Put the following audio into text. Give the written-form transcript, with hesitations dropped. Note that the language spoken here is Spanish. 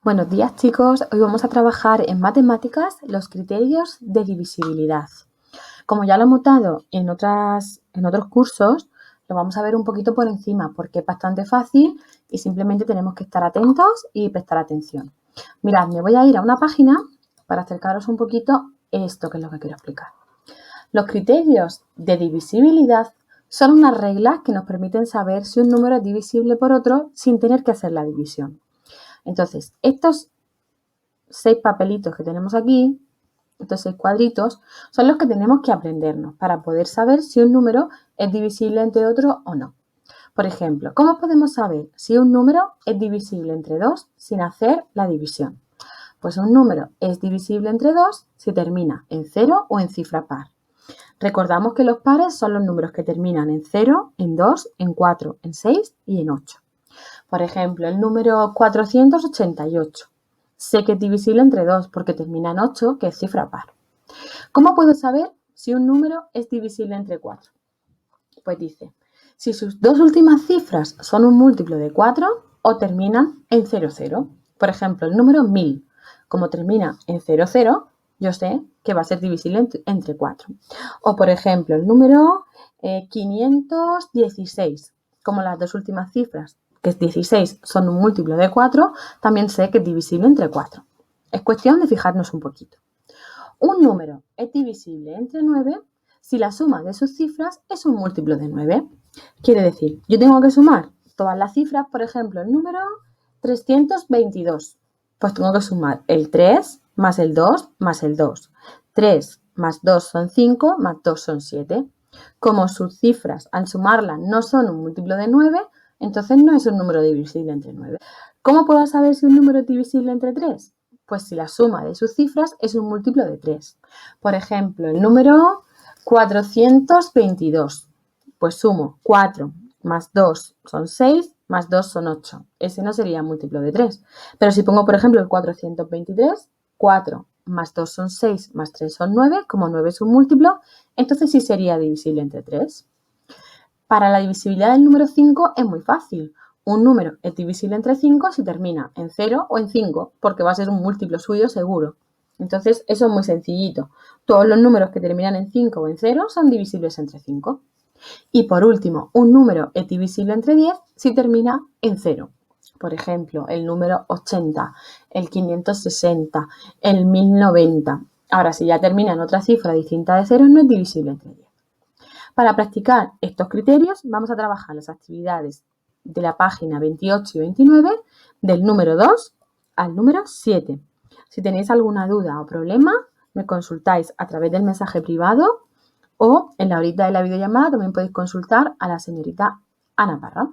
Buenos días, chicos. Hoy vamos a trabajar en matemáticas los criterios de divisibilidad. Como ya lo hemos dado en otros cursos, lo vamos a ver un poquito por encima porque es bastante fácil y simplemente tenemos que estar atentos y prestar atención. Mirad, me voy a ir a una página para acercaros un poquito esto que es lo que quiero explicar. Los criterios de divisibilidad son unas reglas que nos permiten saber si un número es divisible por otro sin tener que hacer la división. Entonces, estos 6 papelitos que tenemos aquí, estos 6 cuadritos, son los que tenemos que aprendernos para poder saber si un número es divisible entre otro o no. Por ejemplo, ¿cómo podemos saber si un número es divisible entre 2 sin hacer la división? Pues un número es divisible entre 2 si termina en 0 o en cifra par. Recordamos que los pares son los números que terminan en 0, en 2, en 4, en 6 y en 8. Por ejemplo, el número 488. Sé que es divisible entre 2 porque termina en 8, que es cifra par. ¿Cómo puedo saber si un número es divisible entre 4? Pues dice, si sus dos últimas cifras son un múltiplo de 4 o terminan en 00. Por ejemplo, el número 1000, como termina en 00, yo sé que va a ser divisible entre 4. O, por ejemplo, el número 516, como las dos últimas cifras, que es 16, son un múltiplo de 4, también sé que es divisible entre 4. Es cuestión de fijarnos un poquito. Un número es divisible entre 9 si la suma de sus cifras es un múltiplo de 9. Quiere decir, yo tengo que sumar todas las cifras, por ejemplo, el número 322. Pues tengo que sumar el 3 más el 2 más el 2. 3 más 2 son 5, más 2 son 7. Como sus cifras, al sumarlas, no son un múltiplo de 9, entonces no es un número divisible entre 9. ¿Cómo puedo saber si un número es divisible entre 3? Pues si la suma de sus cifras es un múltiplo de 3. Por ejemplo, el número 422. Pues sumo 4 más 2 son 6, más 2 son 8. Ese no sería múltiplo de 3. Pero si pongo, por ejemplo, el 423, 4 más 2 son 6, más 3 son 9. Como 9 es un múltiplo, entonces sí sería divisible entre 3. Para la divisibilidad del número 5 es muy fácil. Un número es divisible entre 5 si termina en 0 o en 5, porque va a ser un múltiplo suyo seguro. Entonces, eso es muy sencillito. Todos los números que terminan en 5 o en 0 son divisibles entre 5. Y por último, un número es divisible entre 10 si termina en 0. Por ejemplo, el número 80, el 560, el 1090. Ahora, si ya termina en otra cifra distinta de 0, no es divisible entre 10. Para practicar estos criterios, vamos a trabajar las actividades de la página 28 y 29, del número 2 al número 7. Si tenéis alguna duda o problema, me consultáis a través del mensaje privado o en la horita de la videollamada también podéis consultar a la señorita Ana Parra.